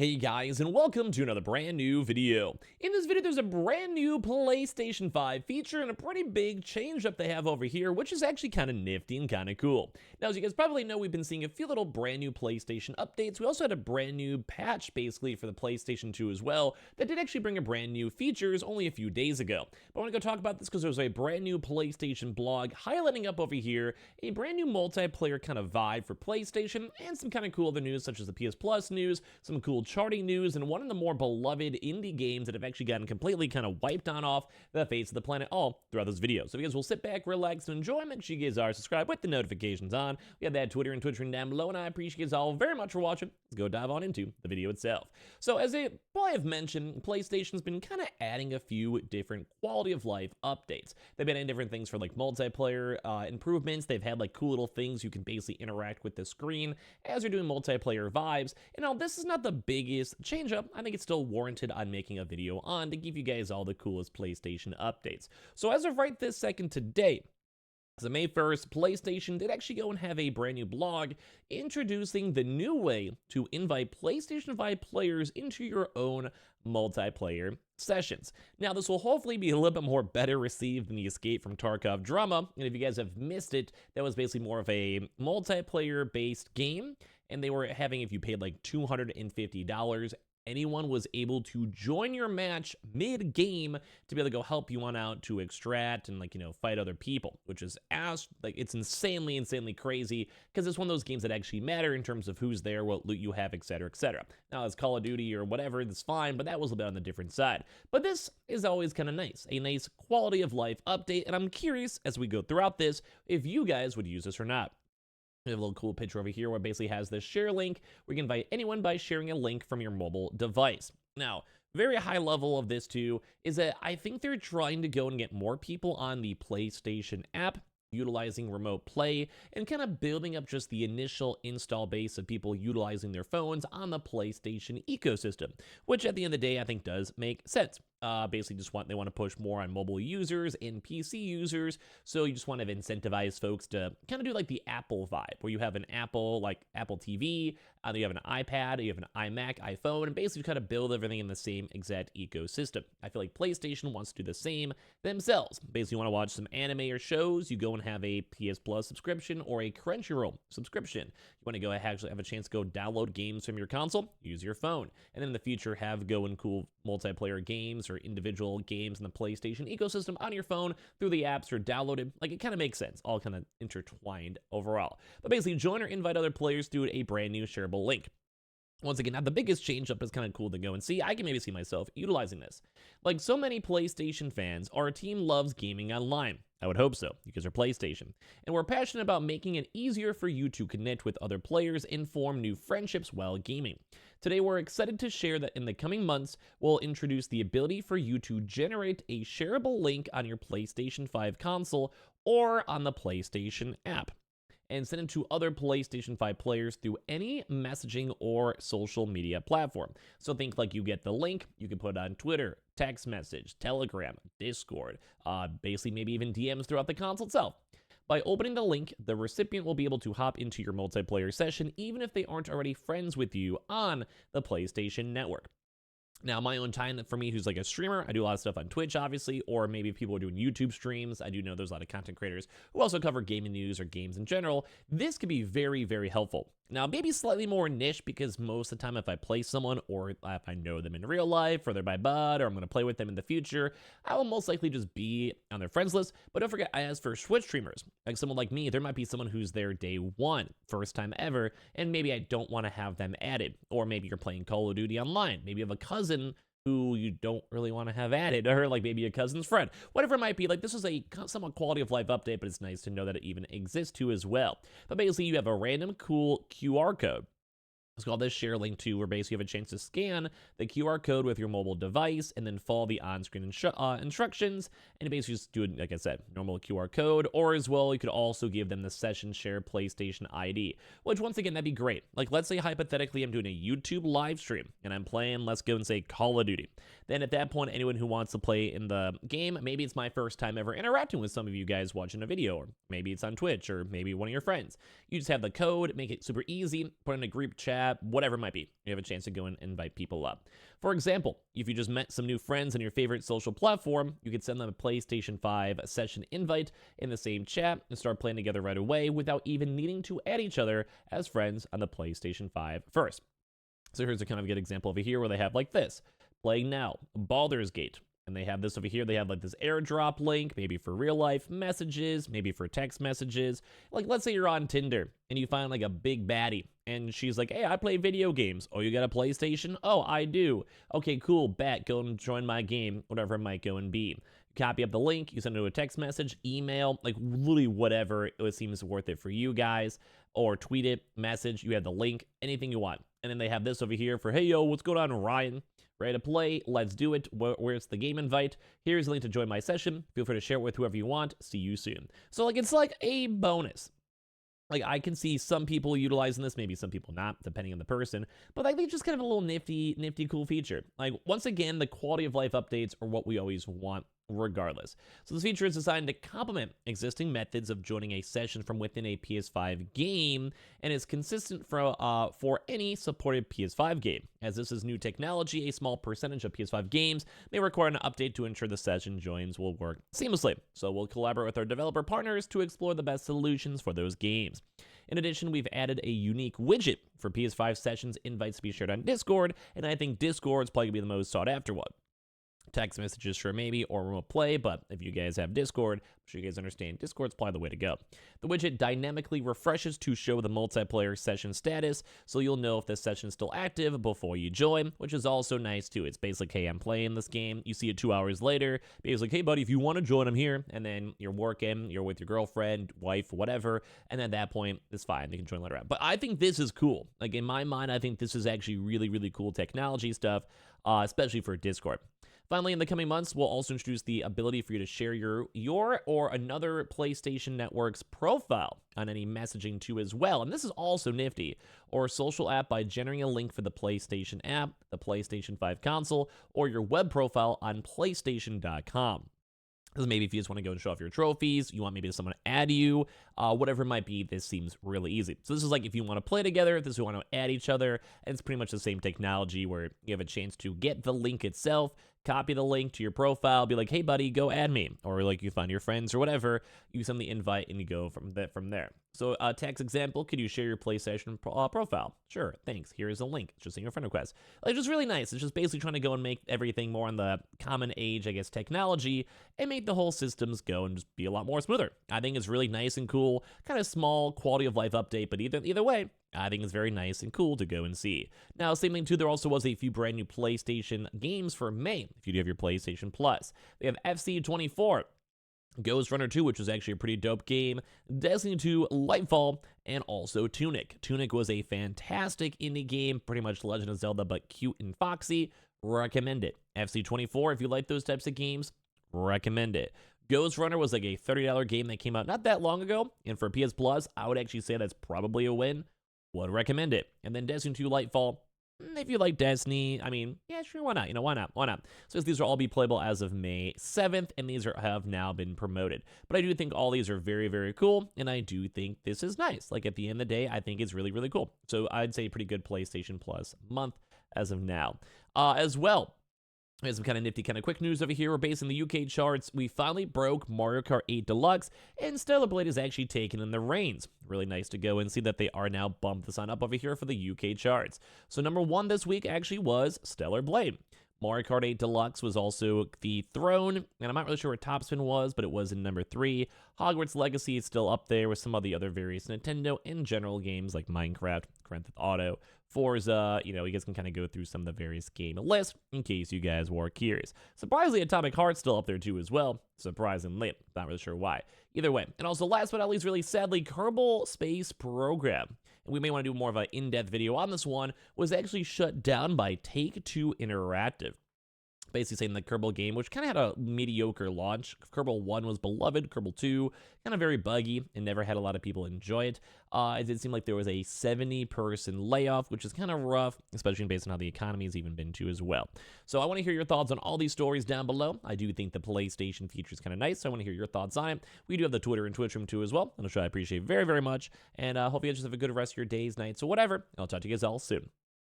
Hey guys, and welcome to another brand new video. In this video, there's a brand new PlayStation 5 feature and a pretty big change up they have over here, which is actually kind of nifty and kind of cool. Now, as you guys probably know, we've been seeing a few little brand new PlayStation updates. We also had a brand new patch, basically, for the PlayStation 2 as well, that did actually bring a brand new features only a few days ago. But I want to go talk about this because there's a brand new PlayStation blog highlighting up over here a brand new multiplayer kind of vibe for PlayStation, and some kind of cool other news, such as the PS Plus news, some cool charting news, and one of the more beloved indie games that have actually gotten completely kind of wiped on off the face of the planet all throughout this video. So you guys will sit back, relax, and enjoy. Make sure you guys are subscribed with the notifications on. We have that Twitter and Twitch ring down below, and I appreciate you guys all very much for watching. Let's go dive on into the video itself. So as I probably have mentioned, PlayStation's been kind of adding a few different quality of life updates. They've been adding different things for like multiplayer improvements. They've had like cool little things you can basically interact with the screen as you're doing multiplayer vibes. And now this is not the biggest change up. I think it's still warranted on making a video on to give you guys all the coolest PlayStation updates. So as of right this second today, as of May 1st, PlayStation did actually go and have a brand new blog introducing the new way to invite PlayStation 5 players into your own multiplayer sessions. Now, this will hopefully be a little bit more better received than the Escape from Tarkov drama, and if you guys have missed it, that was basically more of a multiplayer-based game, and they were having, if you paid like $250, anyone was able to join your match mid-game to be able to go help you on out to extract and fight other people, which is it's insanely crazy because it's one of those games that actually matter in terms of who's there, what loot you have, etc, etc. Now, as Call of Duty or whatever, that's fine, but that was a bit on the different side. But this is always kind of nice, a nice quality of life update, and I'm curious as we go throughout this if you guys would use this or not. We have a little cool picture over here where it basically has this share link where you can invite anyone by sharing a link from your mobile device. Now, very high level of this too is that I think they're trying to go and get more people on the PlayStation app, utilizing remote play, and kind of building up just the initial install base of people utilizing their phones on the PlayStation ecosystem, which at the end of the day I think does make sense. Basically they want to push more on mobile users and PC users, so you just want to incentivize folks to kind of do like the Apple vibe, where you have an Apple, like Apple TV, you have an iPad, you have an iMac, iPhone, and basically kind of build everything in the same exact ecosystem. I feel like PlayStation wants to do the same themselves. Basically, you want to watch some anime or shows, you go and have a PS Plus subscription or a Crunchyroll subscription. You want to go actually have a chance to go download games from your console, use your phone, and then in the future have go and cool multiplayer games or individual games in the PlayStation ecosystem on your phone through the apps or downloaded. Like, it kind of makes sense, all kind of intertwined overall. But basically, join or invite other players through a brand new shareable link. Once again, not the biggest change up is kind of cool to go and see. I can maybe see myself utilizing this. Like so many PlayStation fans, our team loves gaming online. I would hope so, because they're PlayStation. And we're passionate about making it easier for you to connect with other players and form new friendships while gaming. Today, we're excited to share that in the coming months, we'll introduce the ability for you to generate a shareable link on your PlayStation 5 console or on the PlayStation app, and send it to other PlayStation 5 players through any messaging or social media platform. So think like you get the link, you can put it on Twitter, text message, Telegram, Discord, basically maybe even DMs throughout the console itself. By opening the link, the recipient will be able to hop into your multiplayer session even if they aren't already friends with you on the PlayStation Network. Now, my own time, for me, who's like a streamer, I do a lot of stuff on Twitch, obviously, or maybe people are doing YouTube streams. I do know there's a lot of content creators who also cover gaming news or games in general. This could be very helpful. Now, maybe slightly more niche, because most of the time if I play someone or if I know them in real life or they're my bud or I'm going to play with them in the future, I will most likely just be on their friends list. But don't forget, as for Twitch streamers, like someone like me, there might be someone who's there day one, first time ever, and maybe I don't want to have them added. Or maybe you're playing Call of Duty online. Maybe you have a cousin who you don't really want to have added, or like maybe a cousin's friend, whatever it might be. Like, this is a somewhat quality of life update, but it's nice to know that it even exists too as well. But basically, you have a random cool QR code. It's called this share link too, where basically you have a chance to scan the QR code with your mobile device and then follow the on-screen instructions, and basically just do it, like I said, normal QR code, or as well, you could also give them the session share PlayStation ID, which once again, that'd be great. Like, let's say hypothetically I'm doing a YouTube live stream and I'm playing, let's go and say Call of Duty. Then at that point, anyone who wants to play in the game, maybe it's my first time ever interacting with some of you guys watching a video, or maybe it's on Twitch, or maybe one of your friends. You just have the code, make it super easy, put in a group chat, chat, whatever it might be. You have a chance to go and invite people up. For example, if you just met some new friends on your favorite social platform, you could send them a PlayStation 5 session invite in the same chat and start playing together right away without even needing to add each other as friends on the PlayStation 5 first. So here's a kind of good example over here where they have like this, playing now, Baldur's Gate. And they have this over here. They have like this airdrop link, maybe for real life messages, maybe for text messages. Like, let's say you're on Tinder and you find like a big baddie and she's like, hey, I play video games. Oh, you got a PlayStation? Oh, I do. Okay, cool. Bet. Go and join my game, whatever it might go and be. Copy up the link. You send it to a text message, email, like literally whatever it seems worth it for you guys, or tweet it, message. You have the link, anything you want. And then they have this over here for, hey, yo, what's going on, Ryan? Ready to play? Let's do it. Where's the game invite? Here's a link to join my session. Feel free to share it with whoever you want. See you soon. So, like, it's like a bonus. Like, I can see some people utilizing this, maybe some people not, depending on the person. But I think it's just kind of a little nifty, cool feature. Like, once again, the quality of life updates are what we always want regardless. So this feature is designed to complement existing methods of joining a session from within a PS5 game, and is consistent for any supported PS5 game. As this is new technology, a small percentage of PS5 games may require an update to ensure the session joins will work seamlessly. So we'll collaborate with our developer partners to explore the best solutions for those games. In addition, we've added a unique widget for PS5 sessions invites to be shared on Discord, and I think Discord's probably going to be the most sought after one. Text messages, sure, maybe, or remote play, but if you guys have Discord, I'm sure you guys understand Discord's probably the way to go. The widget dynamically refreshes to show the multiplayer session status, so you'll know if the session is still active before you join, which is also nice too. It's basically, hey, I'm playing this game. You see it 2 hours later. Basically, hey, buddy, if you want to join, I'm here. And then you're working, you're with your girlfriend, wife, whatever, and at that point, it's fine. They can join later on. But I think this is cool. Like, in my mind, I think this is actually really, really cool technology stuff, especially for Discord. Finally, in the coming months, we'll also introduce the ability for you to share your or another PlayStation Network's profile on any messaging too as well. And this is also nifty. Or a social app by generating a link for the PlayStation app, the PlayStation 5 console, or your web profile on PlayStation.com. Because maybe if you just want to go and show off your trophies, you want maybe someone to add you, whatever it might be, this seems really easy. So this is like if you want to play together, if you want to add each other, and it's pretty much the same technology where you have a chance to get the link itself, copy the link to your profile, be like, hey buddy, go add me. Or like you find your friends or whatever, you send the invite and you go from there. So text example, could you share your PlayStation profile? Sure, thanks. Here's a link. It's just in your friend request. Like, just really nice. It's just basically trying to go and make everything more on the common age, I guess, technology, and make the whole systems go and just be a lot more smoother. I think it's really nice and cool, kind of small quality of life update, but either way, I think it's very nice and cool to go and see. Now, same thing too, there also was a few brand new PlayStation games for May, if you do have your PlayStation Plus. They have FC24, Ghost Runner 2, which was actually a pretty dope game, Destiny 2, Lightfall, and also Tunic. Tunic was a fantastic indie game, pretty much Legend of Zelda, but cute and foxy. Recommend it. FC24, if you like those types of games, recommend it. Ghost Runner was like a $30 game that came out not that long ago, and for PS Plus, I would actually say that's probably a win. Would recommend it. And then Destiny 2 Lightfall, if you like Destiny, I mean, yeah, sure, why not? Why not? So these will all be playable as of May 7th, and these have now been promoted. But I do think all these are very, very cool, and I do think this is nice. Like, at the end of the day, I think it's really, really cool. So I'd say pretty good PlayStation Plus month as of now. As well, there's some kind of nifty, kind of quick news over here. We're based in the UK charts. We finally broke Mario Kart 8 Deluxe, and Stellar Blade is actually taken in the reins. Really nice to go and see that they are now bumped the sign up over here for the UK charts. So number 1 this week actually was Stellar Blade. Mario Kart 8 Deluxe was also the throne, and I'm not really sure where Topspin was, but it was in number 3. Hogwarts Legacy is still up there with some of the other various Nintendo and general games like Minecraft, Grand Theft Auto, Forza. You guys can kind of go through some of the various game lists in case you guys were curious. Surprisingly, Atomic Heart's still up there too as well. Surprisingly, not really sure why. Either way, and also last but not least, really sadly, Kerbal Space Program, and we may want to do more of an in-depth video on this one, was actually shut down by Take-Two Interactive. basically saying the Kerbal game, which kind of had a mediocre launch. Kerbal 1 was beloved, Kerbal 2 kind of very buggy and never had a lot of people enjoy it. It did seem like there was a 70-person layoff, which is kind of rough, especially based on how the economy has even been too as well. So I want to hear your thoughts on all these stories down below. I do think the PlayStation feature is kind of nice, so I want to hear your thoughts on it. We do have the Twitter and Twitch room too as well, and which I appreciate very, very much. And hope you guys just have a good rest of your days, nights, or whatever. I'll talk to you guys all soon.